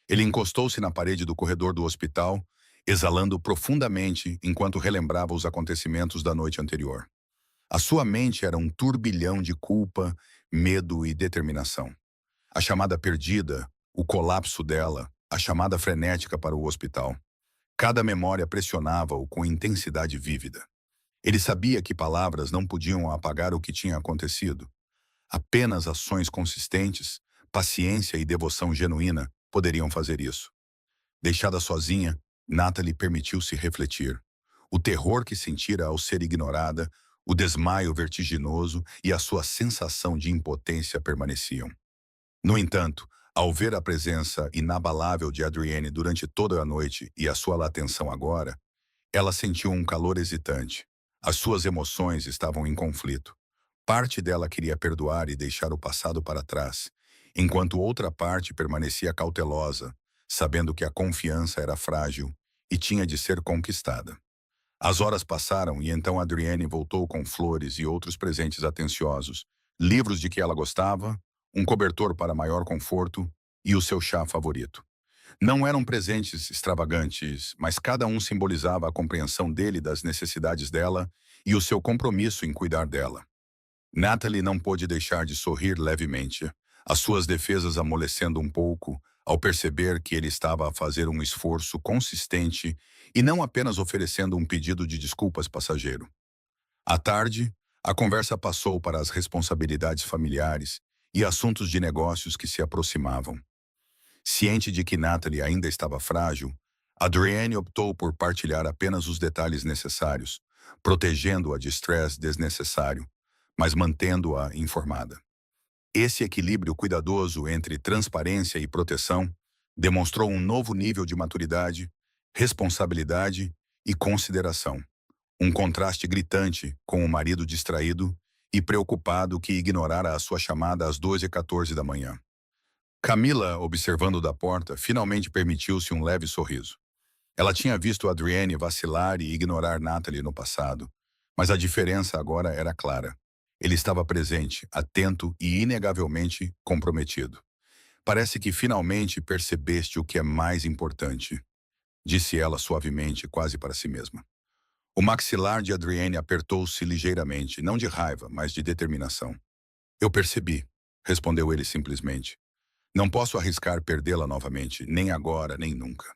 Ele encostou-se na parede do corredor do hospital, exalando profundamente enquanto relembrava os acontecimentos da noite anterior. A sua mente era um turbilhão de culpa, medo e determinação. A chamada perdida, o colapso dela, a chamada frenética para o hospital. Cada memória pressionava-o com intensidade vívida. Ele sabia que palavras não podiam apagar o que tinha acontecido. Apenas ações consistentes, paciência e devoção genuína poderiam fazer isso. Deixada sozinha, Natalie permitiu-se refletir. O terror que sentira ao ser ignorada, o desmaio vertiginoso e a sua sensação de impotência permaneciam. No entanto, ao ver a presença inabalável de Adrienne durante toda a noite e a sua atenção agora, ela sentiu um calor hesitante. As suas emoções estavam em conflito. Parte dela queria perdoar e deixar o passado para trás, enquanto outra parte permanecia cautelosa, sabendo que a confiança era frágil e tinha de ser conquistada. As horas passaram e então Adrienne voltou com flores e outros presentes atenciosos, livros de que ela gostava, um cobertor para maior conforto e o seu chá favorito. Não eram presentes extravagantes, mas cada um simbolizava a compreensão dele das necessidades dela e o seu compromisso em cuidar dela. Natalie não pôde deixar de sorrir levemente, as suas defesas amolecendo um pouco ao perceber que ele estava a fazer um esforço consistente e não apenas oferecendo um pedido de desculpas passageiro. À tarde, a conversa passou para as responsabilidades familiares e assuntos de negócios que se aproximavam. Ciente de que Natalie ainda estava frágil, Adrienne optou por partilhar apenas os detalhes necessários, protegendo-a de estresse desnecessário, mas mantendo-a informada. Esse equilíbrio cuidadoso entre transparência e proteção demonstrou um novo nível de maturidade, responsabilidade e consideração. Um contraste gritante com o marido distraído e preocupado que ignorara a sua chamada às 2h14 da manhã. Camila, observando da porta, finalmente permitiu-se um leve sorriso. Ela tinha visto Adrienne vacilar e ignorar Natalie no passado, mas a diferença agora era clara. Ele estava presente, atento e inegavelmente comprometido. Parece que finalmente percebeste o que é mais importante, disse ela suavemente, quase para si mesma. O maxilar de Adrienne apertou-se ligeiramente, não de raiva, mas de determinação. Eu percebi, respondeu ele simplesmente. Não posso arriscar perdê-la novamente, nem agora, nem nunca.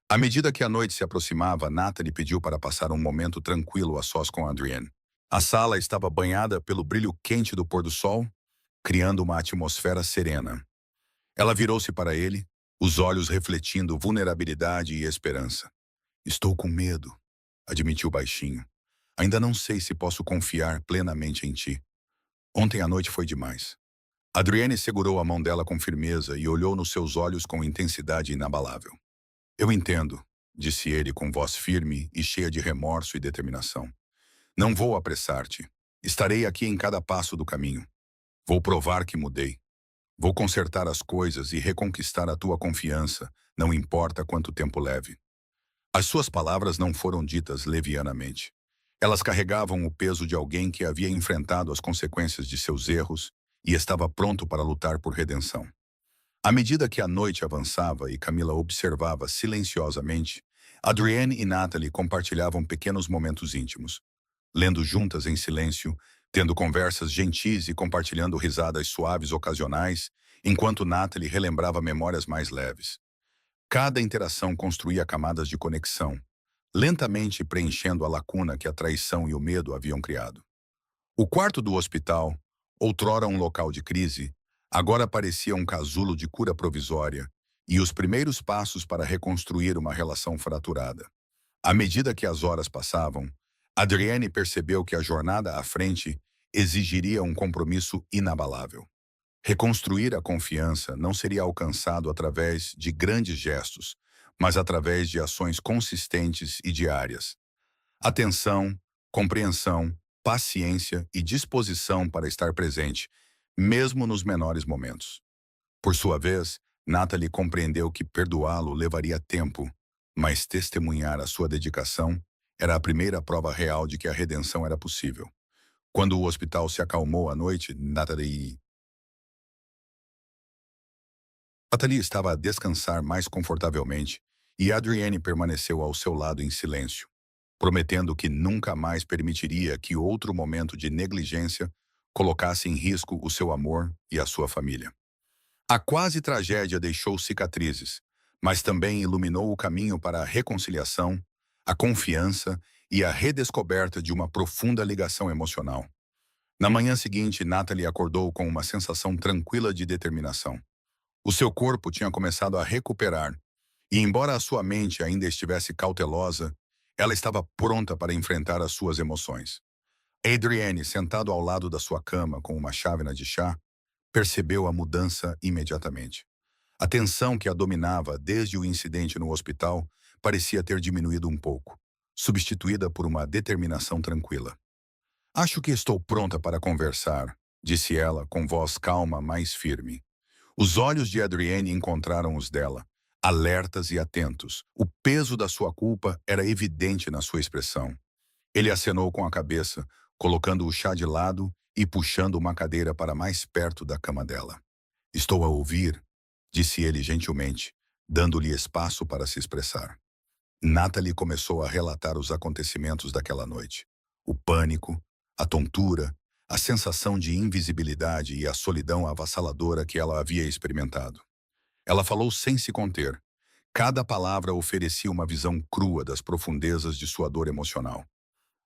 À medida que a noite se aproximava, Natalie pediu para passar um momento tranquilo a sós com Adrienne. A sala estava banhada pelo brilho quente do pôr do sol, criando uma atmosfera serena. Ela virou-se para ele, os olhos refletindo vulnerabilidade e esperança. Estou com medo, admitiu baixinho. Ainda não sei se posso confiar plenamente em ti. Ontem à noite foi demais. Adrienne segurou a mão dela com firmeza e olhou nos seus olhos com intensidade inabalável. Eu entendo, disse ele com voz firme e cheia de remorso e determinação. Não vou apressar-te. Estarei aqui em cada passo do caminho. Vou provar que mudei. Vou consertar as coisas e reconquistar a tua confiança, não importa quanto tempo leve. As suas palavras não foram ditas levianamente. Elas carregavam o peso de alguém que havia enfrentado as consequências de seus erros e estava pronto para lutar por redenção. À medida que a noite avançava e Camila observava silenciosamente, Adrienne e Natalie compartilhavam pequenos momentos íntimos, lendo juntas em silêncio, tendo conversas gentis e compartilhando risadas suaves ocasionais, enquanto Natalie relembrava memórias mais leves. Cada interação construía camadas de conexão, lentamente preenchendo a lacuna que a traição e o medo haviam criado. O quarto do hospital, outrora um local de crise, agora parecia um casulo de cura provisória e os primeiros passos para reconstruir uma relação fraturada. À medida que as horas passavam, Adrienne percebeu que a jornada à frente exigiria um compromisso inabalável. Reconstruir a confiança não seria alcançado através de grandes gestos, mas através de ações consistentes e diárias. Atenção, compreensão, paciência e disposição para estar presente, mesmo nos menores momentos. Por sua vez, Natalie compreendeu que perdoá-lo levaria tempo, mas testemunhar a sua dedicação era a primeira prova real de que a redenção era possível. Quando o hospital se acalmou à noite, Natalie estava a descansar mais confortavelmente e Adrienne permaneceu ao seu lado em silêncio, prometendo que nunca mais permitiria que outro momento de negligência colocasse em risco o seu amor e a sua família. A quase tragédia deixou cicatrizes, mas também iluminou o caminho para a reconciliação, a confiança e a redescoberta de uma profunda ligação emocional. Na manhã seguinte, Natalie acordou com uma sensação tranquila de determinação. O seu corpo tinha começado a recuperar, e embora a sua mente ainda estivesse cautelosa, ela estava pronta para enfrentar as suas emoções. Adrienne, sentado ao lado da sua cama com uma chávena de chá, percebeu a mudança imediatamente. A tensão que a dominava desde o incidente no hospital parecia ter diminuído um pouco, substituída por uma determinação tranquila. Acho que estou pronta para conversar, disse ela com voz calma, mais firme. Os olhos de Adrienne encontraram os dela, alertas e atentos. O peso da sua culpa era evidente na sua expressão. Ele acenou com a cabeça, colocando o chá de lado e puxando uma cadeira para mais perto da cama dela. Estou a ouvir, disse ele gentilmente, dando-lhe espaço para se expressar. Natalie começou a relatar os acontecimentos daquela noite. O pânico, a tontura, a sensação de invisibilidade e a solidão avassaladora que ela havia experimentado. Ela falou sem se conter. Cada palavra oferecia uma visão crua das profundezas de sua dor emocional.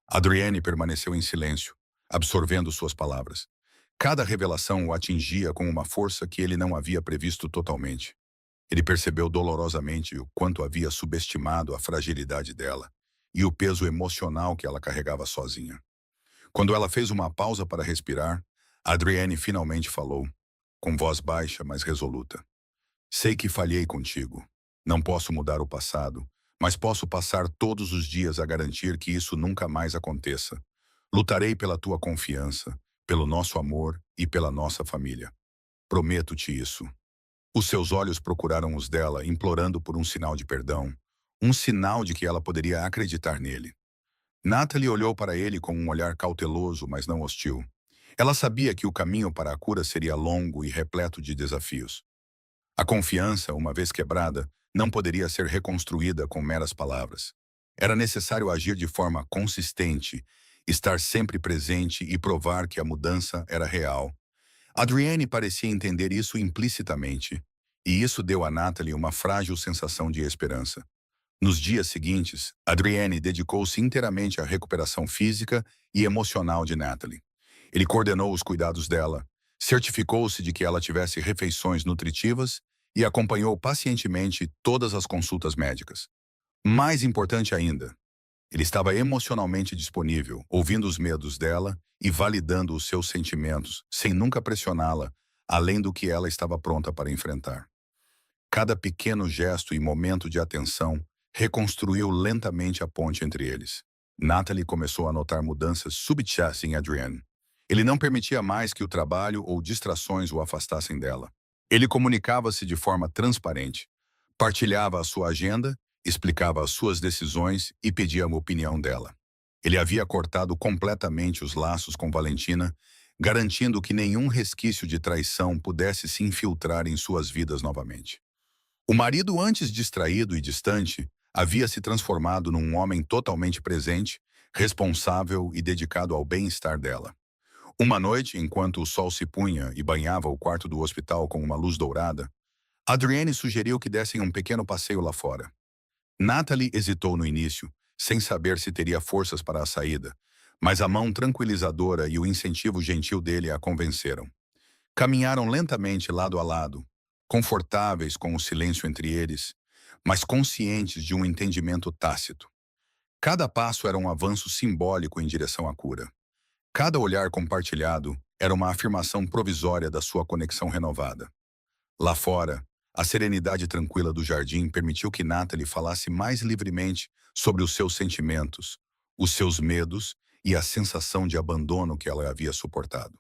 Adrienne permaneceu em silêncio, absorvendo suas palavras. Cada revelação o atingia com uma força que ele não havia previsto totalmente. Ele percebeu dolorosamente o quanto havia subestimado a fragilidade dela e o peso emocional que ela carregava sozinha. Quando ela fez uma pausa para respirar, Adrienne finalmente falou, com voz baixa, mas resoluta. Sei que falhei contigo. Não posso mudar o passado, mas posso passar todos os dias a garantir que isso nunca mais aconteça. Lutarei pela tua confiança, pelo nosso amor e pela nossa família. Prometo-te isso. Os seus olhos procuraram os dela, implorando por um sinal de perdão, um sinal de que ela poderia acreditar nele. Natalie olhou para ele com um olhar cauteloso, mas não hostil. Ela sabia que o caminho para a cura seria longo e repleto de desafios. A confiança, uma vez quebrada, não poderia ser reconstruída com meras palavras. Era necessário agir de forma consistente, estar sempre presente e provar que a mudança era real. Adrienne parecia entender isso implicitamente, e isso deu a Natalie uma frágil sensação de esperança. Nos dias seguintes, Adrienne dedicou-se inteiramente à recuperação física e emocional de Natalie. Ele coordenou os cuidados dela, certificou-se de que ela tivesse refeições nutritivas e acompanhou pacientemente todas as consultas médicas. Mais importante ainda, ele estava emocionalmente disponível, ouvindo os medos dela e validando os seus sentimentos, sem nunca pressioná-la, além do que ela estava pronta para enfrentar. Cada pequeno gesto e momento de atenção reconstruiu lentamente a ponte entre eles. Natalie começou a notar mudanças súbitas em Adrienne. Ele não permitia mais que o trabalho ou distrações o afastassem dela. Ele comunicava-se de forma transparente, partilhava a sua agenda, explicava as suas decisões e pedia a opinião dela. Ele havia cortado completamente os laços com Valentina, garantindo que nenhum resquício de traição pudesse se infiltrar em suas vidas novamente. O marido, antes distraído e distante, havia se transformado num homem totalmente presente, responsável e dedicado ao bem-estar dela. Uma noite, enquanto o sol se punha e banhava o quarto do hospital com uma luz dourada, Adrienne sugeriu que dessem um pequeno passeio lá fora. Natalie hesitou no início, sem saber se teria forças para a saída, mas a mão tranquilizadora e o incentivo gentil dele a convenceram. Caminharam lentamente lado a lado, confortáveis com o silêncio entre eles, mas conscientes de um entendimento tácito. Cada passo era um avanço simbólico em direção à cura. Cada olhar compartilhado era uma afirmação provisória da sua conexão renovada. Lá fora, a serenidade tranquila do jardim permitiu que Natalie falasse mais livremente sobre os seus sentimentos, os seus medos e a sensação de abandono que ela havia suportado.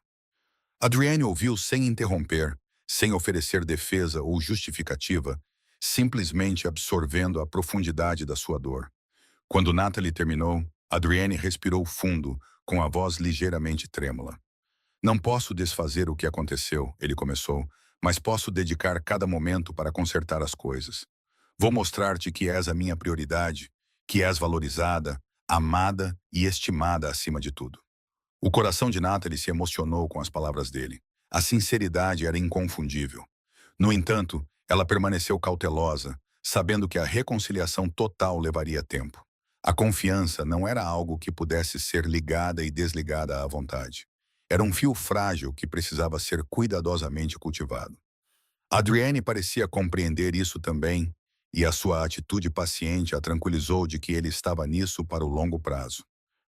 Adrienne ouviu sem interromper, sem oferecer defesa ou justificativa, simplesmente absorvendo a profundidade da sua dor. Quando Natalie terminou, Adrienne respirou fundo, com a voz ligeiramente trêmula. Não posso desfazer o que aconteceu, ele começou, mas posso dedicar cada momento para consertar as coisas. Vou mostrar-te que és a minha prioridade, que és valorizada, amada e estimada acima de tudo. O coração de Natalie se emocionou com as palavras dele. A sinceridade era inconfundível. No entanto, ela permaneceu cautelosa, sabendo que a reconciliação total levaria tempo. A confiança não era algo que pudesse ser ligada e desligada à vontade. Era um fio frágil que precisava ser cuidadosamente cultivado. Adrienne parecia compreender isso também, e a sua atitude paciente a tranquilizou de que ele estava nisso para o longo prazo.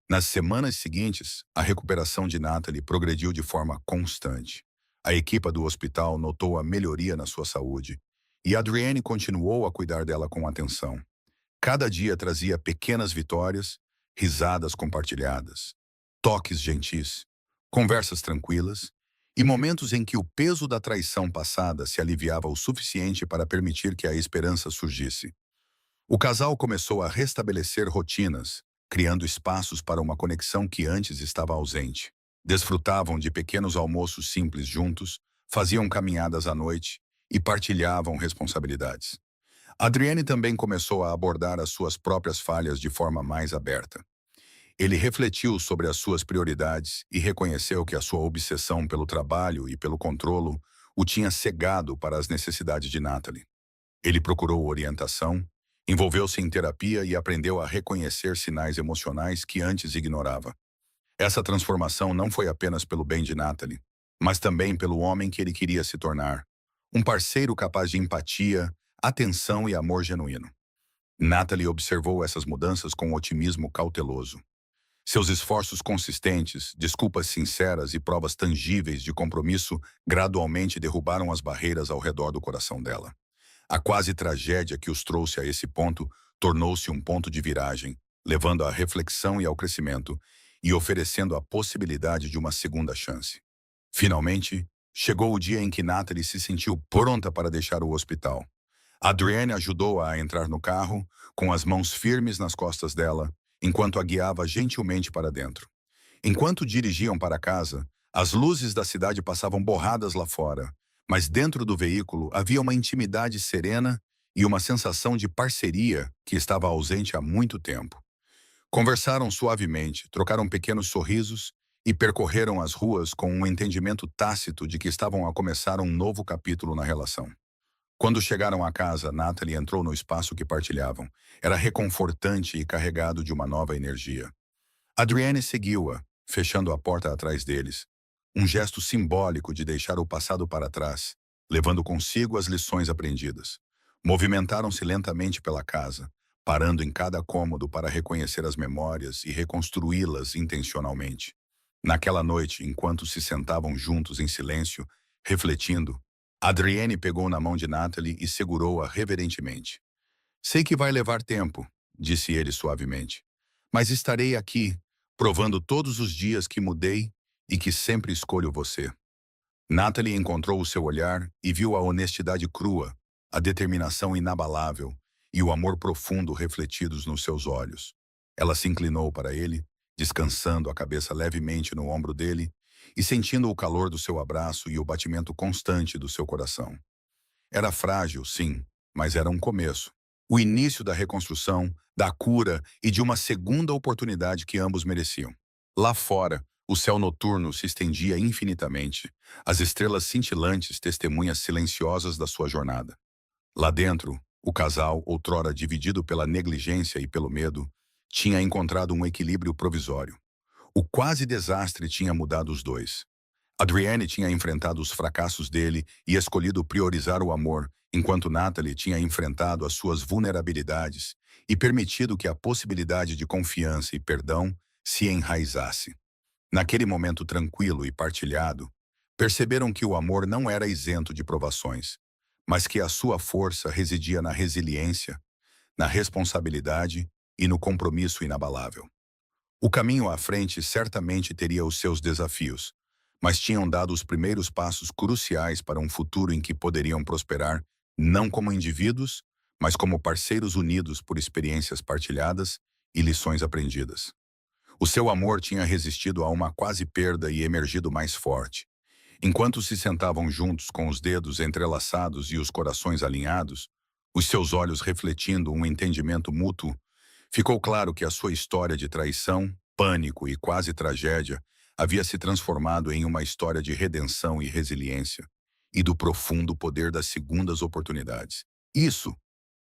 Nas semanas seguintes, a recuperação de Natalie progrediu de forma constante. A equipe do hospital notou a melhoria na sua saúde, e Adrienne continuou a cuidar dela com atenção. Cada dia trazia pequenas vitórias, risadas compartilhadas, toques gentis, conversas tranquilas e momentos em que o peso da traição passada se aliviava o suficiente para permitir que a esperança surgisse. O casal começou a restabelecer rotinas, criando espaços para uma conexão que antes estava ausente. Desfrutavam de pequenos almoços simples juntos, faziam caminhadas à noite e partilhavam responsabilidades. Adrienne também começou a abordar as suas próprias falhas de forma mais aberta. Ele refletiu sobre as suas prioridades e reconheceu que a sua obsessão pelo trabalho e pelo controlo o tinha cegado para as necessidades de Natalie. Ele procurou orientação, envolveu-se em terapia e aprendeu a reconhecer sinais emocionais que antes ignorava. Essa transformação não foi apenas pelo bem de Natalie, mas também pelo homem que ele queria se tornar. Um parceiro capaz de empatia, atenção e amor genuíno. Natalie observou essas mudanças com otimismo cauteloso. Seus esforços consistentes, desculpas sinceras e provas tangíveis de compromisso gradualmente derrubaram as barreiras ao redor do coração dela. A quase tragédia que os trouxe a esse ponto tornou-se um ponto de viragem, levando à reflexão e ao crescimento, e oferecendo a possibilidade de uma segunda chance. Finalmente, chegou o dia em que Natalie se sentiu pronta para deixar o hospital. Adrienne ajudou-a a entrar no carro, com as mãos firmes nas costas dela, enquanto a guiava gentilmente para dentro. Enquanto dirigiam para casa, as luzes da cidade passavam borradas lá fora, mas dentro do veículo havia uma intimidade serena e uma sensação de parceria que estava ausente há muito tempo. Conversaram suavemente, trocaram pequenos sorrisos e percorreram as ruas com um entendimento tácito de que estavam a começar um novo capítulo na relação. Quando chegaram à casa, Natalie entrou no espaço que partilhavam. Era reconfortante e carregado de uma nova energia. Adrienne seguiu-a, fechando a porta atrás deles. Um gesto simbólico de deixar o passado para trás, levando consigo as lições aprendidas. Movimentaram-se lentamente pela casa, parando em cada cômodo para reconhecer as memórias e reconstruí-las intencionalmente. Naquela noite, enquanto se sentavam juntos em silêncio, refletindo, Adrienne pegou na mão de Natalie e segurou-a reverentemente. Sei que vai levar tempo, disse ele suavemente, mas estarei aqui, provando todos os dias que mudei e que sempre escolho você. Natalie encontrou o seu olhar e viu a honestidade crua, a determinação inabalável e o amor profundo refletidos nos seus olhos. Ela se inclinou para ele, descansando a cabeça levemente no ombro dele e sentindo o calor do seu abraço e o batimento constante do seu coração. Era frágil, sim, mas era um começo. O início da reconstrução, da cura e de uma segunda oportunidade que ambos mereciam. Lá fora, o céu noturno se estendia infinitamente, as estrelas cintilantes testemunhas silenciosas da sua jornada. Lá dentro, o casal, outrora dividido pela negligência e pelo medo, tinha encontrado um equilíbrio provisório. O quase desastre tinha mudado os dois. Adrienne tinha enfrentado os fracassos dele e escolhido priorizar o amor, enquanto Natalie tinha enfrentado as suas vulnerabilidades e permitido que a possibilidade de confiança e perdão se enraizasse. Naquele momento tranquilo e partilhado, perceberam que o amor não era isento de provações, mas que a sua força residia na resiliência, na responsabilidade e no compromisso inabalável. O caminho à frente certamente teria os seus desafios, mas tinham dado os primeiros passos cruciais para um futuro em que poderiam prosperar, não como indivíduos, mas como parceiros unidos por experiências partilhadas e lições aprendidas. O seu amor tinha resistido a uma quase perda e emergido mais forte. Enquanto se sentavam juntos com os dedos entrelaçados e os corações alinhados, os seus olhos refletindo um entendimento mútuo, ficou claro que a sua história de traição, pânico e quase tragédia havia se transformado em uma história de redenção e resiliência, e do profundo poder das segundas oportunidades. Isso